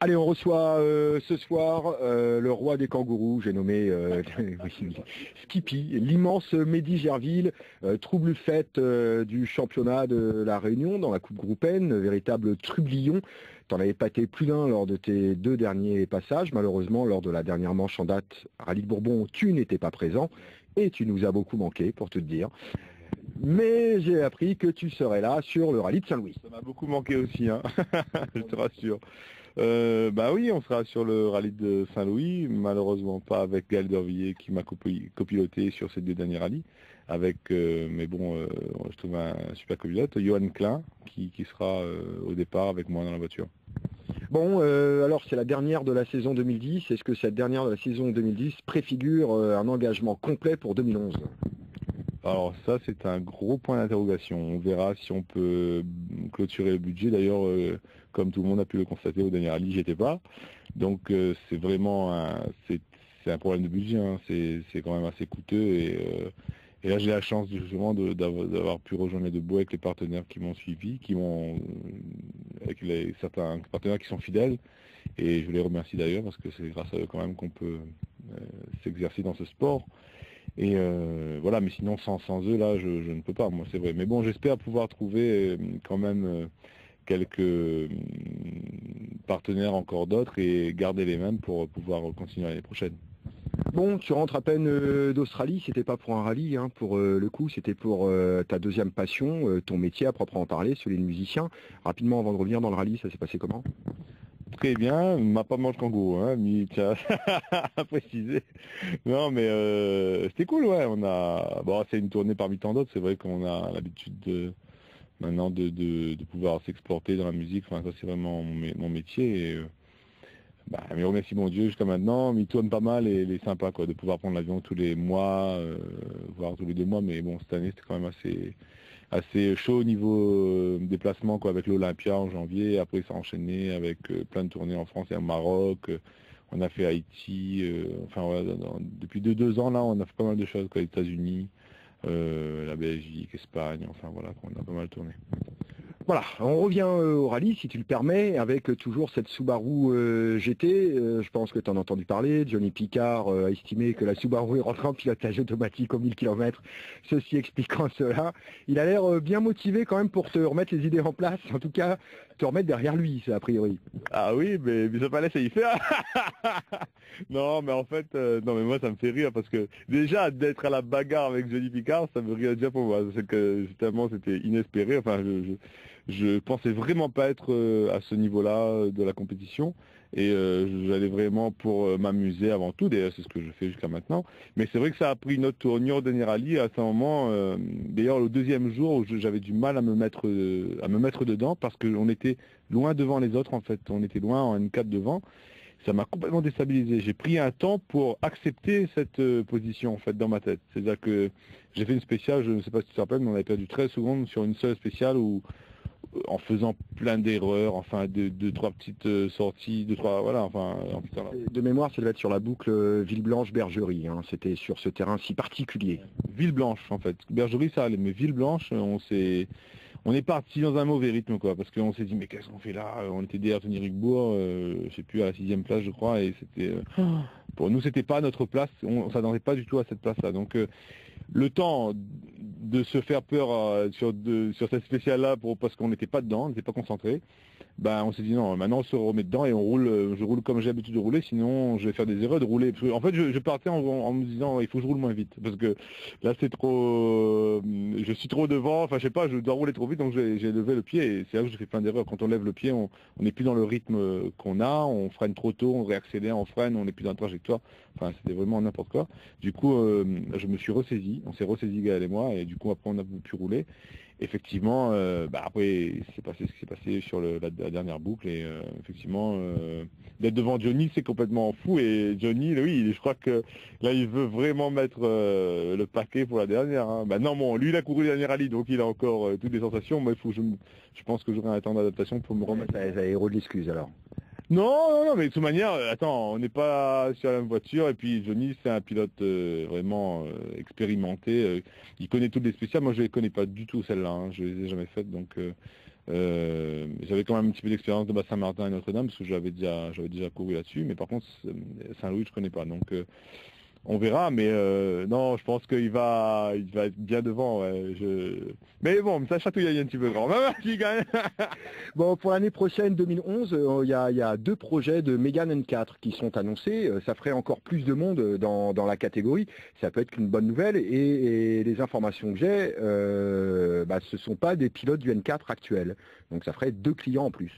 Allez, on reçoit ce soir le roi des kangourous, j'ai nommé Skippy, l'immense Mehdi Gerville, trouble fête du championnat de la Réunion dans la Coupe Groupen, véritable trublion. T'en avais pâté plus d'un lors de tes 2 derniers passages. Malheureusement, lors de la dernière manche en date, Rallye de Bourbon, tu n'étais pas présent et tu nous as beaucoup manqué, pour te dire. Mais j'ai appris que tu serais là sur le rallye de Saint-Louis. Ça m'a beaucoup manqué aussi, hein. Je te rassure. Bah oui, on sera sur le rallye de Saint-Louis, malheureusement pas avec Gaël Dervilliers qui m'a copiloté sur ces 2 derniers rallyes, avec, mais bon, je trouve un super copilote, Johan Klein, qui sera au départ avec moi dans la voiture. Bon, alors c'est la dernière de la saison 2010. Est-ce que cette dernière de la saison 2010 préfigure un engagement complet pour 2011 ? Alors ça, c'est un gros point d'interrogation. On verra si on peut clôturer le budget. D'ailleurs, comme tout le monde a pu le constater au dernier rallye, j'étais pas. Donc c'est vraiment c'est un problème de budget, hein. C'est quand même assez coûteux et là j'ai la chance justement d'avoir pu rejoindre les 2 bouts avec les partenaires qui m'ont suivi, avec certains partenaires qui sont fidèles, et je les remercie d'ailleurs parce que c'est grâce à eux quand même qu'on peut s'exercer dans ce sport. Et voilà, mais sinon sans eux là je ne peux pas, moi c'est vrai. Mais bon, j'espère pouvoir trouver quand même quelques partenaires encore d'autres et garder les mêmes pour pouvoir continuer l'année prochaine. Bon, tu rentres à peine d'Australie, c'était pas pour un rallye, hein, pour le coup, c'était pour ta deuxième passion, ton métier à proprement parler, celui de musicien. Rapidement, avant de revenir dans le rallye, ça s'est passé comment ? Très bien, m'a pas mangé kangourou, hein, mais tiens, à préciser. Non, mais c'était cool, ouais. Bon, c'est une tournée parmi tant d'autres. C'est vrai qu'on a l'habitude maintenant de pouvoir s'exporter dans la musique. Enfin, ça c'est vraiment mon métier. Et, mais remercie mon Dieu jusqu'à maintenant. Mais il tourne pas mal et il est sympa, quoi, de pouvoir prendre l'avion tous les mois, voire tous les 2 mois. Mais bon, cette année c'était quand même assez chaud au niveau déplacement, quoi, avec l'Olympia en janvier. Après ça a enchaîné avec plein de tournées en France et au Maroc. On a fait Haïti. Enfin voilà, depuis 2 ans là, on a fait pas mal de choses, quoi, les États-Unis, la Belgique, Espagne. Enfin voilà, on a pas mal tourné. Voilà, on revient au rallye, si tu le permets, avec toujours cette Subaru GT. Je pense que tu en as entendu parler. Johnny Picard a estimé que la Subaru est rentrée en pilotage automatique aux 1000 km. Ceci expliquant cela. Il a l'air bien motivé quand même pour te remettre les idées en place. En tout cas, te remettre derrière lui, c'est a priori. Ah oui, mais ça fallait ça y faire. Non, mais en fait, non, mais moi ça me fait rire parce que déjà d'être à la bagarre avec Johnny Picard, ça me rit déjà pour moi. C'est que tellement c'était inespéré. Enfin, je pensais vraiment pas être à ce niveau-là de la compétition et j'allais vraiment pour m'amuser avant tout. D'ailleurs, c'est ce que je fais jusqu'à maintenant. Mais c'est vrai que ça a pris une autre tournure au dernier rallye à ce moment. D'ailleurs, le 2e jour où j'avais du mal à me mettre dedans parce qu'on était loin devant les autres en fait. On était loin en N4 devant. Ça m'a complètement déstabilisé. J'ai pris un temps pour accepter cette position en fait dans ma tête. C'est-à-dire que j'ai fait une spéciale, je ne sais pas si tu te rappelles, mais on avait perdu 13 secondes sur une seule spéciale où en faisant plein d'erreurs, enfin 2-3 petites sorties, 2-3 voilà, enfin putain, là. De mémoire, ça devait être sur la boucle Villeblanche-Bergerie, hein. C'était sur ce terrain si particulier. Villeblanche en fait. Bergerie ça allait, mais Villeblanche, on est parti dans un mauvais rythme, quoi, parce qu'on s'est dit mais qu'est-ce qu'on fait là? On était derrière Tony Rickbourg, je sais plus, à la 6e place je crois, et c'était pour nous c'était pas notre place, on s'attendait pas du tout à cette place-là. Donc le temps de se faire peur sur cette spéciale-là parce qu'on n'était pas dedans, on n'était pas concentré, on s'est dit non, maintenant on se remet dedans et on roule, je roule comme j'ai l'habitude de rouler, sinon je vais faire des erreurs de rouler. En fait, je partais en me disant il faut que je roule moins vite, parce que là c'est trop, je suis trop devant, enfin je sais pas, je dois rouler trop vite, donc j'ai levé le pied et c'est là que je fais plein d'erreurs. Quand on lève le pied, on n'est plus dans le rythme qu'on a, on freine trop tôt, on réaccélère, on freine, on n'est plus dans la trajectoire, enfin c'était vraiment n'importe quoi. Du coup, je me suis ressaisi, on s'est ressaisi Gaël et moi, et du coup après on a pu rouler. Effectivement, après c'est passé ce qui s'est passé sur la dernière boucle et effectivement d'être devant Johnny c'est complètement fou, et Johnny oui je crois que là il veut vraiment mettre le paquet pour la dernière, hein. Non bon, lui il a couru le dernier rallye donc il a encore toutes les sensations, mais il faut je pense que j'aurai un temps d'adaptation pour me remettre. Ça héros de l'excuse alors. Non, mais de toute manière, attends, on n'est pas sur la même voiture, et puis Johnny, c'est un pilote vraiment expérimenté, il connaît toutes les spéciales, moi je les connais pas du tout celles-là, hein, je les ai jamais faites, donc J'avais quand même un petit peu d'expérience de Bas-Saint-Martin et Notre-Dame, parce que j'avais déjà couru là-dessus, mais par contre, Saint-Louis, je connais pas. Donc, on verra, mais non, je pense qu'il va être bien devant. Ouais, mais bon, ça chatouille un petit peu grand. Bon, pour l'année prochaine, 2011, il y a 2 projets de Mégane N4 qui sont annoncés. Ça ferait encore plus de monde dans la catégorie. Ça peut être qu'une bonne nouvelle. Et les informations que j'ai, ce ne sont pas des pilotes du N4 actuels. Donc ça ferait 2 clients en plus.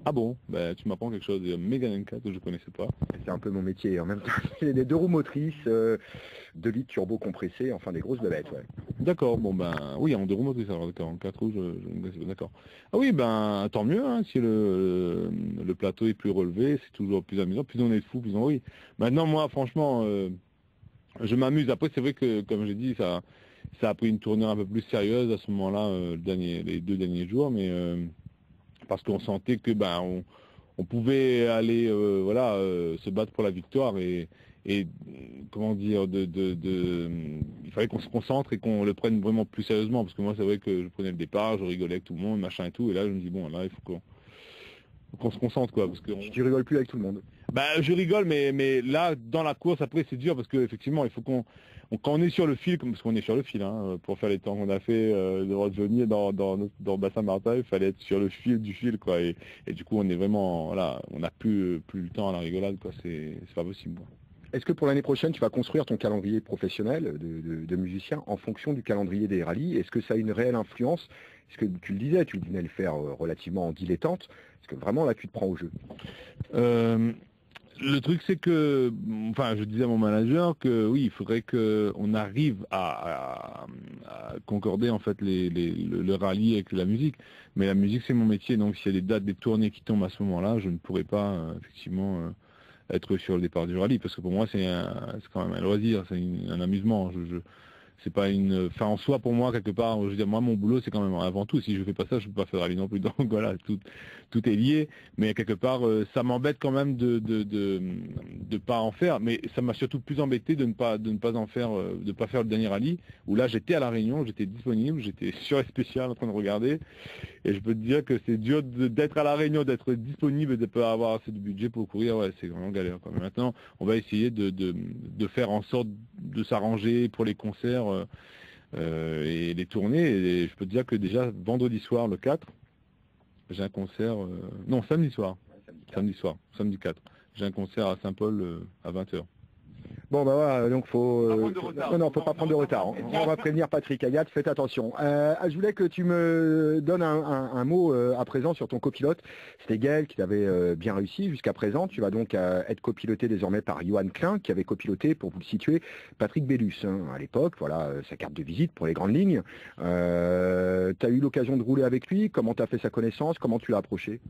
Ah bon, tu m'apprends quelque chose. Mégane N4 que je connaissais pas. C'est un peu mon métier. En même temps, c'est des 2 roues motrices, 2 litres turbo compressés, enfin des grosses bébêtes. Ouais. D'accord, bon oui, en 2 roues motrices, alors d'accord, en 4 roues, d'accord. Ah oui, tant mieux, hein, si le plateau est plus relevé, c'est toujours plus amusant, plus on est fou, plus on rit. Maintenant, moi, franchement, je m'amuse. Après, c'est vrai que, comme j'ai dit, ça a pris une tournure un peu plus sérieuse à ce moment-là, les 2 derniers jours, mais parce qu'on sentait que on pouvait aller se battre pour la victoire et comment dire il fallait qu'on se concentre et qu'on le prenne vraiment plus sérieusement, parce que moi c'est vrai que je prenais le départ, je rigolais avec tout le monde, machin et tout, et là je me dis bon, là il faut qu'on se concentre, quoi, parce que tu rigoles plus avec tout le monde. Je rigole, mais là dans la course après c'est dur, parce que effectivement il faut quand on est sur le fil, parce qu'on est sur le fil, hein, pour faire les temps qu'on a fait devant Johnny dans Bas-Saint-Martin, il fallait être sur le fil du fil, quoi, et du coup on est vraiment, voilà, on n'a plus le temps à la rigolade, quoi, c'est pas possible, quoi. Est-ce que pour l'année prochaine, tu vas construire ton calendrier professionnel de musicien en fonction du calendrier des rallyes? Est-ce que ça a une réelle influence? Est-ce que tu le disais, tu venais le faire relativement en dilettante? Est-ce que vraiment là tu te prends au jeu? Le truc, c'est que, je disais à mon manager que oui, il faudrait qu'on arrive à concorder en fait le rallye avec la musique. Mais la musique, c'est mon métier, donc s'il y a des dates, des tournées qui tombent à ce moment-là, je ne pourrais pas effectivement être sur le départ du rallye, parce que pour moi, c'est quand même un loisir, c'est un amusement. C'est pas en soi, pour moi, quelque part, je veux dire, moi mon boulot c'est quand même avant tout, si je fais pas ça, je peux pas faire de rallye non plus, donc voilà, tout est lié, mais quelque part ça m'embête quand même de pas en faire, mais ça m'a surtout plus embêté de ne pas en faire, de pas faire le dernier rallye, où là j'étais à La Réunion, j'étais disponible, j'étais sur les spéciales en train de regarder, et je peux te dire que c'est dur d'être à La Réunion, d'être disponible et de ne pas avoir assez de budget pour courir, ouais, c'est vraiment galère quand même. Maintenant, on va essayer de faire en sorte de s'arranger pour les concerts et les tournées, et je peux te dire que déjà vendredi soir, le 4, j'ai un concert, non, samedi soir, samedi 4, j'ai un concert à Saint-Paul à 20h. Bon voilà, donc faut pas prendre de retard. On va prévenir Patrick Agathe, faites attention. Je voulais que tu me donnes un mot à présent sur ton copilote. C'était Gaël qui t'avait bien réussi jusqu'à présent. Tu vas donc être copiloté désormais par Johan Klein, qui avait copiloté, pour vous le situer, Patrick Bellus à l'époque. Voilà sa carte de visite pour les grandes lignes. Tu as eu l'occasion de rouler avec lui. Comment tu as fait sa connaissance? Comment tu l'as approché?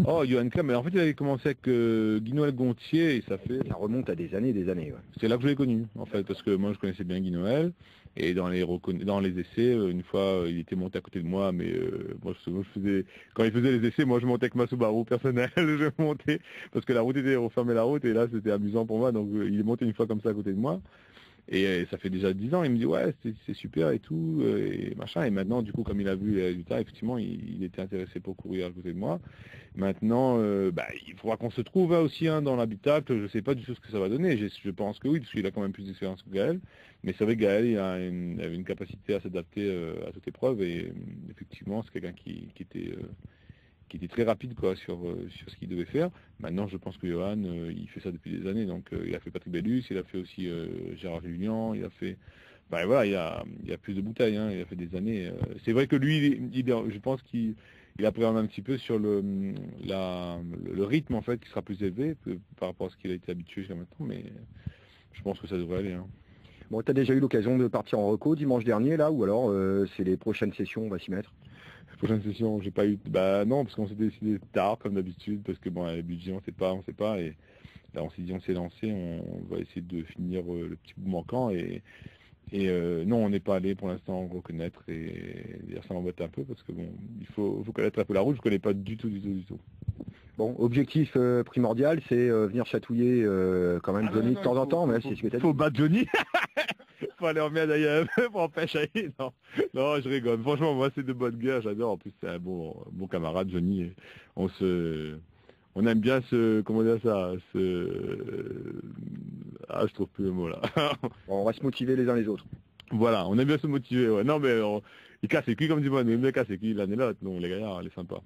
Oh, Johan Klein, mais en fait il avait commencé avec Guy-Noël Gontier, et ça remonte à des années. Ouais. C'est là que je l'ai connu, en fait, parce que moi je connaissais bien Guy-Noël, et dans les essais, une fois il était monté à côté de moi, mais moi je faisais, quand il faisait les essais, moi je montais avec ma Subaru personnelle, je montais, parce que la route était, on fermait la route, et là c'était amusant pour moi, donc il est monté une fois comme ça à côté de moi. Et ça fait déjà 10 ans, il me dit ouais c'est super et tout, et machin, et maintenant du coup comme il a vu les résultats, effectivement il était intéressé pour courir à côté de moi. Maintenant il faudra qu'on se trouve aussi dans l'habitacle, je sais pas du tout ce que ça va donner, je pense que oui, parce qu'il a quand même plus d'expérience que Gaël, mais c'est vrai que Gaël il avait une capacité à s'adapter à toute épreuve, et effectivement c'est quelqu'un qui était très rapide quoi sur ce qu'il devait faire. Maintenant je pense que Johan il fait ça depuis des années, donc il a fait Patrick Bellus, il a fait aussi Gérard Julien, il a fait voilà, il y a plus de bouteilles, hein, il a fait des années. C'est vrai que lui je pense qu'il appréhende un petit peu sur le rythme en fait qui sera plus élevé par rapport à ce qu'il a été habitué jusqu'à maintenant, mais je pense que ça devrait aller, hein. Bon, tu as déjà eu l'occasion de partir en reco dimanche dernier là, ou alors c'est les prochaines sessions, on va s'y mettre? Prochaine session, j'ai pas eu, non, parce qu'on s'est décidé tard comme d'habitude, parce que les budgets on sait pas, et là on s'est dit, on s'est lancé, on va essayer de finir le petit bout manquant, et non, on n'est pas allé pour l'instant reconnaître, et d'ailleurs ça m'embête un peu, parce que bon, il faut connaître un peu la route, je connais pas du tout. Bon, objectif primordial, c'est venir chatouiller quand même Johnny de temps en temps, mais c'est ce que tu as dit. Faut battre Johnny. pour aller en merde ailleurs, pour empêcher. Non, non, je rigole. Franchement, moi, c'est de bonne guerre, j'adore. En plus, c'est un bon camarade, Johnny. Et on aime bien comment dire ça, je trouve plus le mot là. On va se motiver les uns les autres. Voilà, on aime bien se motiver, ouais. Non, mais il casse les culs comme du bon, mais il me casse les culs l'un et l'autre. Non, les gars, elle est sympa.